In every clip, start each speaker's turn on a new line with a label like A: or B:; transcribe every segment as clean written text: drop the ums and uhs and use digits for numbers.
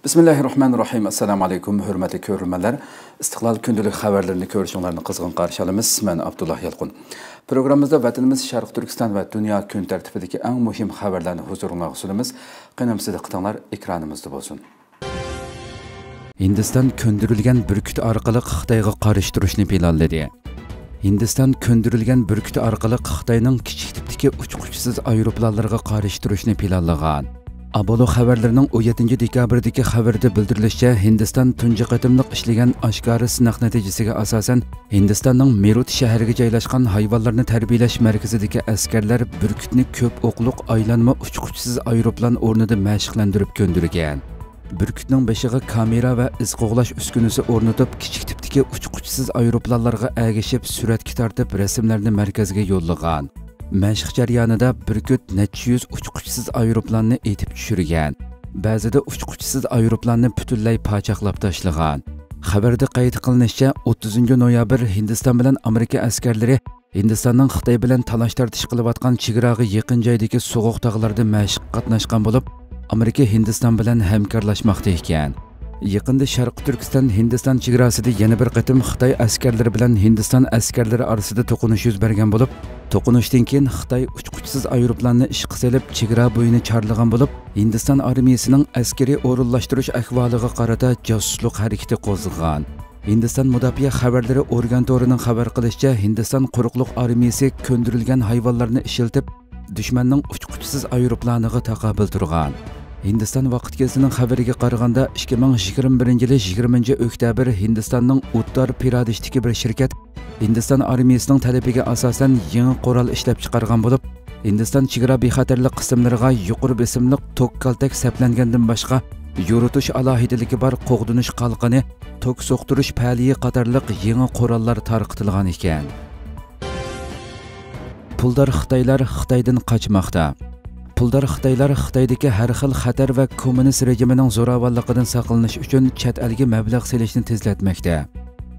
A: Bismillahirrahmanirrahim. Assalamu alaykum, hürmetli körülmeler. İstiklal Kündülük haberlerini görüşünlerini kızgın karşılamız. Ben Abdullah Yalqun. Programımızda vatanımız Şarkı Türkistan ve dünya gün tertibideki en mühim haberlerini huzuruna sunumuz. Qanamsızda qıtanlar ekranımızda olsun. Hindistan köndürülgen bürküt arkalı Xitayga qarıştırışını planladı. Hindistan köndürülgen bürküt arkalı Xitayning kichik tipdagi uçquchsiz aeroplanlarga qarıştırışını planlagan. Abolo xabarlarining 17 dekabrdagi xabarda bildirilishicha, Hindiston tunji qatimliq ishlagan oshkora sinaq natijasiga asosan Hindistonning Meerut shahriga joylashgan hayvonlarni tarbiyalash markazidagi askarlar burkutni ko'p o'qliq aylanma uchquchsiz aeroplan o'rnida mashqlantirib ko'ndirgan. Burkutning beshiga kamera va iz qo'g'lash uskunasi o'rnatib, kichik tipdagi uchquchsiz aeroplanlarga agishib, suratga tortib rasmlarni markazga yo'llagan. Mashq jarayonida burkut necha yuz uchquchsiz aeroplanni etib tushirgan. Ba'zida uchquchsiz aeroplanni butunlay pochaqlab tashlagan. Xabarda qayd qilinishicha, 30 noyabr Hindiston bilan Amerika askarlari Hindistonning Xitoy bilan talash tartish qilayotgan chegaraga yaqin joydagi so'g'uq tog'larda mashq qatnashgan bo'lib, Amerika Hindiston bilan hamkorlashmoqda ekan. Yaqinda Sharqi Turkiston Hindiston chegarasida yana bir qatim Xitoy askarlari bilan Hindiston askarlari orasida to'qinish yuz bergan bo'lib, to'qinishdan keyin Xitoy uchquchsiz aeroplanni ishga solib chegara bo'yini chorlagan bo'lib, Hindiston armiyasining askariy o'rinlashtirish ahvoliga qarata josuslik harakati qo'zg'agan. Hindiston mudofaa xabarlari organtorining xabar qilishicha, Hindiston quruqliq armiyasi ko'ndirilgan hayvonlarni ishiltib, dushmanning uchquchsiz aeroplaniga taqobil turgan. Hindiston vaqt gazining xabariga qaraganda 2021 yili 20 oktyabr Hindistonning Uttar Pradeshdagi bir shirkat Hindiston armiyasining talabiga asosan yangi qurol ishlab chiqargan bo'lib, Hindiston chegara bexatarlik qismlariga yuqori besimli tok kaltak saplangandan boshqa yoritish alohidaligi bor qo'g'dinish qalqini, tok so'qtirish paliyi qatorliq yangi qurollar tarqitilgan ekan. Puldor Xitoylar Xitoydan qochmoqda. Puldor Xitoylar Xitoydagi har xil xatar va kommunist rejimining zo'ravonligidan saqlanish uchun chet elga mablag' selishni tezlatmoqda.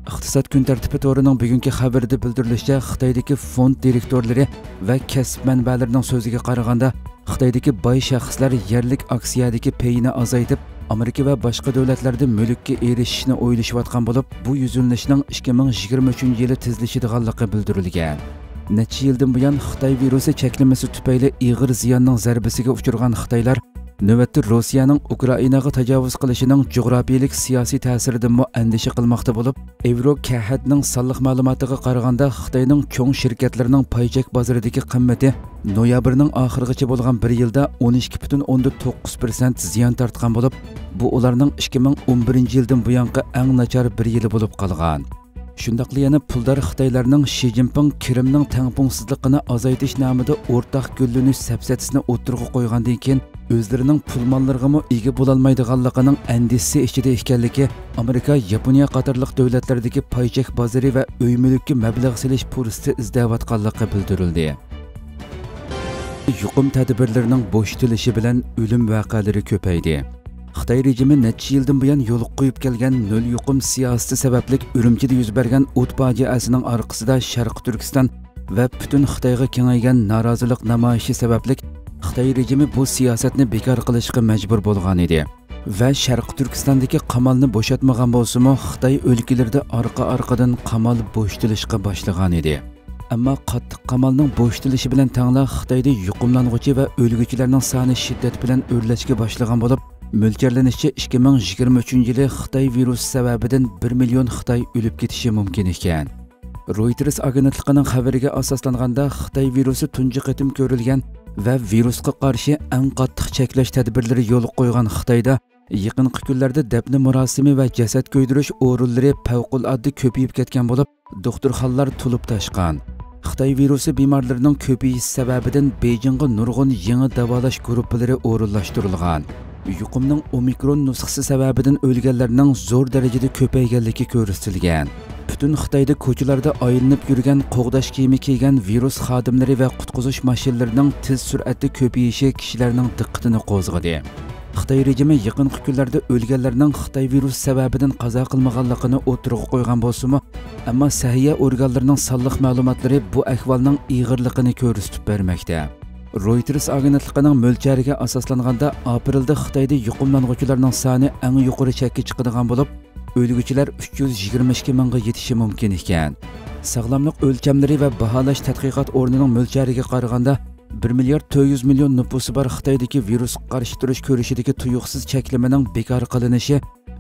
A: Iqtisod kun tartibi to'rining bugungi xabarida bildirilishicha, Xitoydagi fond direktorlari va kasb manbalarining so'ziga qaraganda, Xitoydagi boy shaxslar yerlik aksiyadagi payini azaytib, Amerika va boshqa davlatlarda mulkka erishishni o'ylashayotgan bo'lib, bu yuzlanishning 2023-yili tezlashadiganligi bildirilgan. Necha yildan buyon Xitoy virusi cheklamasi tufayli ig'ir ziyonning zarbasiga uchragan Xitoylar navbatda Rossiyaning Ukrainaga tajovuz qilishining jug'rafiyalik siyosiy ta'siridan andisha qilmoqda bo'lib, Evrokahadning sonliq ma'lumotiga qaraganda Xitoyning cho'ng shirkatlarining paychak bozoridagi qimmati noyabrning oxirigacha bo'lgan bir yilda 12,9% ziyon tortgan bo'lib, bu ularning 2011-yildan buyongi eng nachar bir yili bo'lib qolgan. Shundaqla yana puldor Xitoylarning Xi Jinping Krimning tangpungsizligini azaytish nomida o'rtaq gullanish safsatisini o'tirg'a qo'ygandan keyin o'zlarining pul mollariga ega bo'la olmaydiganligining andisi ichida ekanligi Amerika, Yaponiya qatorliq davlatlardagi paychak bozori va uy mulkka mablag' selish fursati izlayotganligi bildirildi. Yuqum tadbirlarining bo'shatilishi bilan o'lim voqealari ko'paydi. Xitoy rejimi necha yildan buyon yo'l qo'yib kelgan nol yuqum siyosati sababli Urumchida yuz bergan o't fojiasining orqasida Sharqi Turkiston va butun Xitoyga kengaygan norozilik namoyishi sababli Xitoy rejimi bu siyosatni bekor qilishga majbur bo'lgan edi. Va Sharqi Turkistondagi qamalni bo'shatmagan bo'lsa-mu, Xitoy o'lkalarida orqa-orqadan qamal bo'shatilishga boshlagan edi. Ammo qattiq qamalning bo'shatilishi bilan tangla Xitoyda yuqumlanuvchi va o'lguvchilarning soni shiddat bilan o'rlashga boshlagan bo'lib, mo'ljallanishcha 2023-yili Xitoy virusi sababidan 1 million Xitoy o'lib ketishi mumkin ekan. Reuters agentligining xabariga asoslanganda, Xitoy virusi tunji qatim ko'rilgan va virusga qarshi eng qattiq cheklash tadbirlari yo'l qo'ygan Xitoyda yaqinqi kunlarda dafn murosimi va jasad ko'ydirish o'rinlari favqulodda ko'payib ketgan bo'lib, doktorxonalar to'lib toshgan. Xitoy virusi bemorlarining ko'payishi sababidan Beijingga nurg'un yangi davolash guruhlari o'rinlashtirilgan. Yuqumning omikron nusxasi sababidan o'lganlarning zo'r darajada ko'payganligi ko'rsatilgan. Butun Xitoyda ko'chalarda aylanib yurgan qo'g'dash kiyimi kiygan virus xodimlari va qutqizish mashinalarining tez sur'atda ko'payishi kishilarning diqqatini qo'zg'adi. Xitoy rejimi yaqinqi kunlarda o'lganlarning Xitoy virusi sababidan qazo qilmaganligini o'tirg'a qo'ygan bo'lsa-mu, ammo sahiya organlarining sonliq ma'lumotlari bu ahvolning ig'irligini ko'rsatib bermoqda. Reuters agentligining mo'ljariga asoslanganda aprelda Xitoyda yuqumlanuvchilarning soni eng yuqori chekka chiqadigan bo'lib, o'lguvchilar 322 mingga yetishi mumkin ekan. Sog'lomlik o'lchamlari va baholash tadqiqot o'rnining mo'ljariga qaraganda 1 milliard 400 million nufusi bor Xitoydagi virusga qarshi turish ko'rishidagi tuyuqsiz cheklamaning bekor qilinishi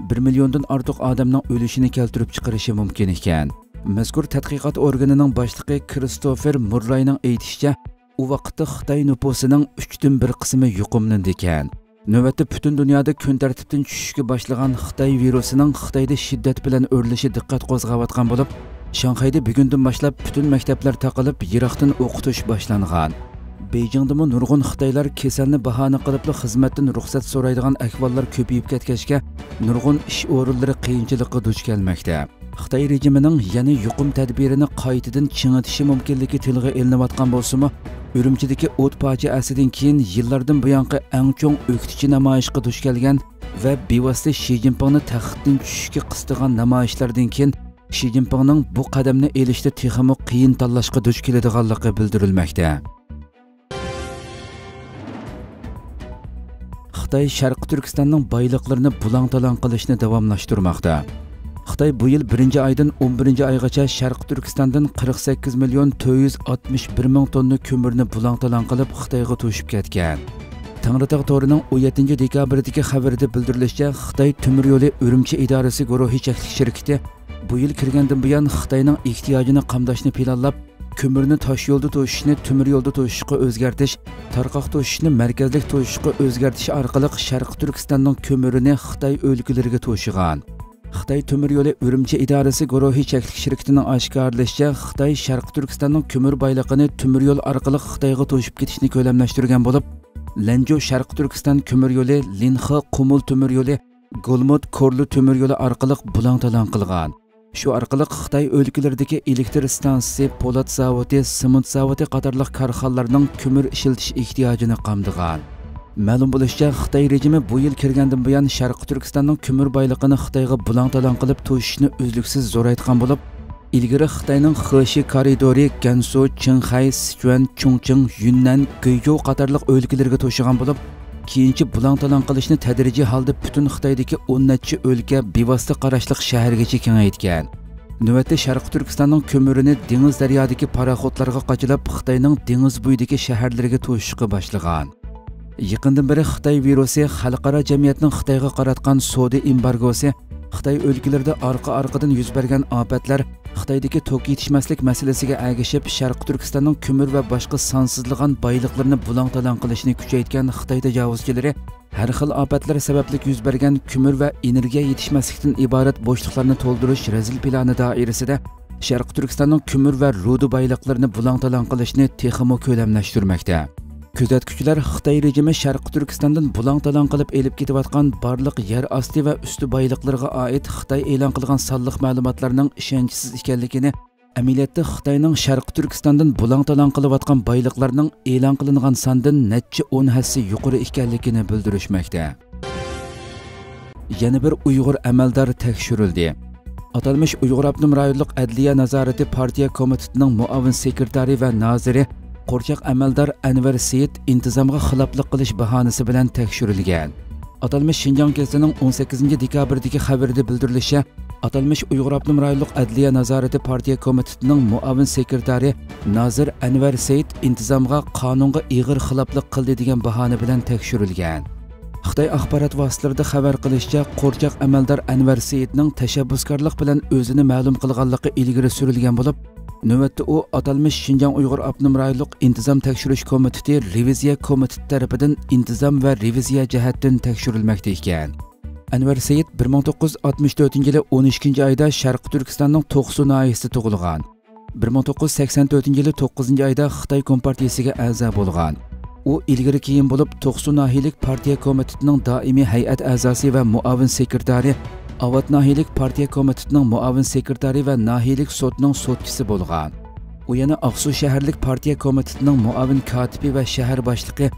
A: 1 milliondan ortiq odamning o'lishini keltirib chiqarishi mumkin ekan. Mazkur tadqiqot organining boshlig'i Christopher Murrayning aytishicha, u vaqtda Xitoy nufusining 3dan 1 qismi yuqumlandi ekan. Navbatda butun dunyoda kun tartibdan tushishga boshlagan Xitoy virusining Xitoyda shiddat bilan o'rlishi diqqat qo'zg'ayotgan bo'lib, Shanxayda bugundan boshlab butun maktablar taqilib, yiroqdan o'qitish boshlangan. Beijingdami nurg'un Xitoylar kasalni bahona qilib xizmatdan ruxsat so'raydigan ahvollar ko'payib ketgachga, nurg'un ish o'rinlari qiyinchilikqa duch kelmoqda. Xitoy rejimining yana yuqum tadbirini qaytadan chingitishi mumkinligi tilga ilinayotgan bo'lsa-mu, Urumchidagi o't fojiasidan keyin yillardan buyongi eng cho'ng o'qitichi namoyishga duch kelgan va bevosita Shi Jinpingni taxtdan tushishga qistigan namoyishlardan keyin Shi Jinpingning bu qadamni elishda texmo qiyin tanlashga duch keladiganligi bildirilmoqda. Xitoy Sharq Turkistonning boyliqlarini bulang-talang qilishni davomlashtirmoqda. Xitoy bu yil 1-oydan 11-oygacha Sharq Turkistondan 48 million 461 ming tonna ko'mirni bulang-talang qilib Xitoyga to'shib ketgan. Tangritog' to'rining 17 dekabrdagi xabarida bildirilishicha, Xitoy temir yo'li Urumchi idorasi guruhi cheklik shirkati bu yil kirgandan buyon Xitoyning ehtiyojini qamdashni planlab, ko'mirni tosh yo'lda to'shishni temir yo'lda to'shishga o'zgartish, tarqoq to'shishni markazlik to'shishga o'zgartish orqali Sharq Turkistonning ko'mirini Xitoy o'lkalariga to'shigan. Xitoy temir yo'li Urumchi idorasi guruhi cheklik shirkatining oshkorlashicha, Xitoy Sharq Turkistonning ko'mir boyligini temir yo'l orqali Xitoyga to'shib ketishni ko'lamlashtirgan bo'lib, Lanjo Sharq Turkiston ko'mir yo'li, Linxa Qumul temir yo'li, Golmod Korlu temir yo'li orqali bulang-talang qilgan. Shu orqali Xitoy o'lkalaridagi elektr stansiyasi, po'lat zavodi, sement zavodi qatorliq korxonalarning ko'mir ishiltish ehtiyojini qamdigan. Ma'lum bo'lishicha, Xitoy rejimi bu yil kirgandan buyon Sharq Turkistonning ko'mir boyligini Xitoyga bulang-talang qilib to'shishni uzluksiz zo'raytgan bo'lib, ilgari Xitoyning Xeshi koridori, Gansu, Qinghai, Sichuan, Chongqing, Yunnan, Guizhou qatorliq o'lkalarga to'shigan bo'lib, keyinchi bulang-talang qilishni tadrijiy holda butun Xitoydagi 10 necha o'lka bevosita qarashliq shahargacha kengaytgan. Navbatda Sharq Turkistonning ko'mirini dengiz daryodagi paraxodlarga qochilab, Xitoyning dengiz bo'yidagi shaharlariga to'shishga boshlagan. Yaqindan beri Xitoy virusi xalqaro jamiyatning Xitoyga qaratgan savdo embargosi, Xitoy o'lkalarida orqa-orqadan yuz bergan ofatlar, Xitoydagi tok yetishmaslik masalasiga agishib, Sharq Turkistonning ko'mir va boshqa sonsizlagan boyliqlarni bulang-talang qilishni kuchaytgan Xitoy tajovuzchilari har xil ofatlar sababli yuz bergan ko'mir va energiya yetishmaslikdan iborat bo'shliqlarni to'ldirish rezil plani doirasida Sharq Turkistonning ko'mir va ruda boyliqlarini bulang-talang qilishni texmo ko'lamlashtirmoqda. Kuzatuvchilar Xitoy rejimi Sharq Turkistondan bulang-talang qilib elib ketayotgan barliq yer osti va usti boyliqlarga oid Xitoy e'lon qilgan sonliq ma'lumotlarning ishonchsiz ekanligini, amaliyotda Xitoyning Sharq Turkistondan bulang-talang qilayotgan boyliqlarning e'lon qilingan sondan necha 10 hassa yuqori ekanligini bildirishmoqda. Yana bir Uyg'ur amaldor tekshirildi. Atalmış Uyg'ur Abnum rayonlik Adliya nazorati partiya komitetining muavin sekretari va noziri Qo'rchoq amaldor Anvar Seyit intizomga xiloflik qilish bahonasi bilan tekshirilgan. Atalmış Şinjan gazetasining 18 dekabrdagi xabarida bildirilishicha, atalmış Uyg'ur Abnum rayonlik Adliya nazorati partiya komitetining muavin sekretari Nozir Anvar Seyit intizomga qonunga ig'ir xiloflik qildi degan bahona bilan tekshirilgan. Xitoy axborot vositalarida xabar qilishicha, Qo'rchoq amaldor Anvar Seyitning tashabbuskorlik bilan o'zini ma'lum qilganligi ilgari surilgan bo'lib, navbatda u atalmış Şinjan Uyg'ur Abnum rayonlik intizom tekshirish komiteti reviziya komiteti tarafidan intizom va reviziya jihatdan tekshirilmoqda ekan. Anvar Seyit 1964-yili 12-oyda Sharq Turkistonning To'qsu nahiyasida tug'ilgan. 1984-yili 9-oyda Xitoy kompartiyasiga a'zo bo'lgan. U ilgari keyin bo'lib To'qsu nahiyalik partiya komitetining doimiy hay'at a'zosi va muavin sekretari, Avat nahiyalik partiya komitetining muavin sekretari va nahiyalik sudning sudchisi bo'lgan. U yana Aqsu shaharlik partiya komitetining muavin kotibi va shahar boshlig'i,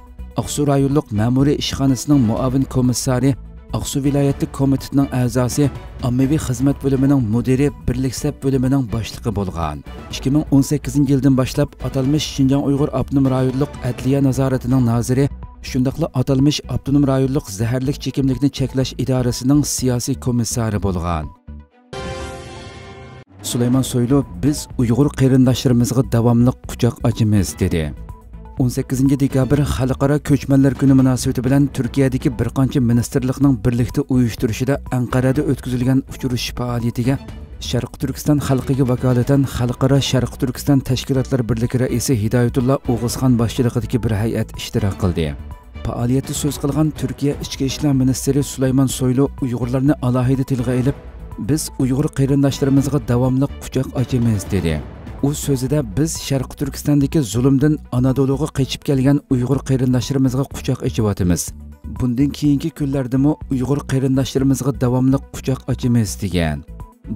A: Aqsu rayonlik ma'muriy ishxonasining muavin komissari, Aqsu viloyatlik komitetining a'zosi, ommaviy xizmat bo'limining mudiri, birlik sap bo'limining boshlig'i bo'lgan. 2018-yildan boshlab atalmish Şinjan Uyg'ur Avtonom rayonlik adliya nazoratining noziri, shundaqla atalmish Avtonom rayonlik zaharlik chekimlikni cheklash idorasining siyosiy komissari bo'lgan. Süleyman Soylu, biz Uyg'ur qarindoshlarimizga davomli quchoq ochamiz dedi. 18 dekabr Xalqaro ko'chmanlar kuni munosabati bilan Turkiyadagi bir qancha ministerlikning birlikda uyushtirishida Anqarada o'tkazilgan uchrashuv faoliyatiga Sharq Turkiston xalqiga vakolatan Xalqaro Sharq Turkiston tashkilotlar birligi raisi Hidoyatullo O'g'izxon boshchiligidagi bir hay'at ishtirok qildi. Faoliyatda so'z qilgan Turkiya Ichki ishlar ministri Süleyman Soylu Uyg'urlarni alohida tilga olib, biz Uyg'ur qarindoshlarimizga davomli quchoq ochamiz dedi. U so'zida biz Sharq Turkistondagi zulmdan Anadoluga qochib kelgan Uyg'ur qarindoshlarimizga quchoq ochyapmiz. Bundan keyingi kunlardami Uyg'ur qarindoshlarimizga davomli quchoq ochamiz degan.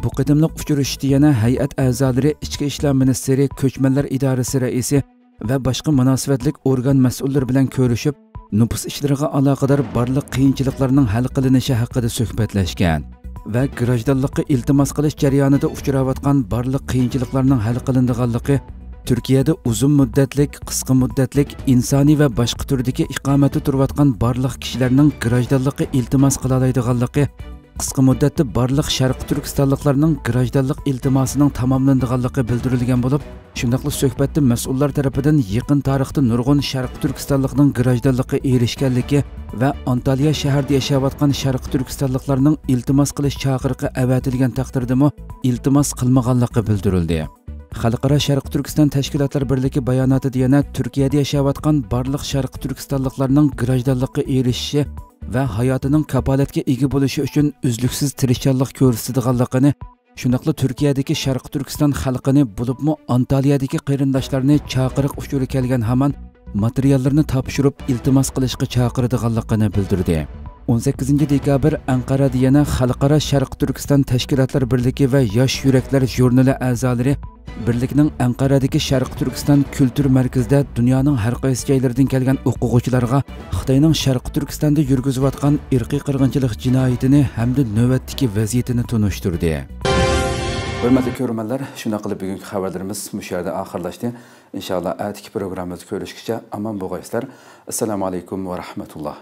A: Bu qadimliq uchrashuvda yana hay'at a'zolari, Ichki ishlar ministri, Ko'chmanlar idorasi raisi va boshqa munosabatlik organ mas'ullari bilan ko'rishib, nupus ishlariga aloqador barliq qiyinchiliklarning hal qilinishi haqida suhbatlashgan va grajdonlikqa iltimos qilish jarayonida uchrayotgan barliq qiyinchiliklarning hal qilinadiganligi, Turkiyada uzun muddatlik, qisqa muddatlik, insoniy va boshqa turdagi iqomati turayotgan barliq kishilarning grajdonlikqa iltimos qila oladiganligi, qisqa muddatda barliq Sharq Turkistonliklarning grajdonlik iltimosining tamomlanadiganligi bildirilgan bo'lib, shundaqli suhbatda mas'ullar tomonidan yaqin tarixda nurg'un Sharq Turkistonlikning grajdonlikqa erishganligi va Antalya shahrida yashayotgan Sharq Turkistonliklarning iltimos qilish chaqiriqi avatilgan taqdirdami iltimos qilmaganligi bildirildi. Xalqaro Sharq Turkiston tashkilotlar birligi bayonotida yana Turkiyada yashayotgan barliq Sharq Turkistonliklarning grajdonlikqa erishishi va hayotining kapolatga ega bo'lishi uchun uzluksiz tirishchanlik ko'rsatadiganligini, shundaqla Turkiyadagi Sharq Turkiston xalqini bo'libmi Antalyadagi qarindoshlarni chaqiriq uchuri kelgan hamon materiallarni topshirib iltimos qilishga chaqiradiganligini bildirdi. 18 dekabr Anqarada yana Xalqaro Sharq Turkiston tashkilotlar birligi va Yosh yuraklar jurnali a'zolari birlikning Anqaradagi Sharq Turkiston kultur markazida dunyoning har qaysi joylaridan kelgan o'quvchilarga Xitoyning Sharq Turkistonda yurgizayotgan irqiy qirg'inchilik jinoyatini hamda navbatdagi vaziyatini tunishtirdi. Hurmatli ko'ruvchilar, shuna qilib bugungi xabarlarimiz shu yerda oxirlashdi. Inshaalloh atigi programmamizni ko'rishgacha omon bo'linglar. Assalomu alaykum va rahmatulloh.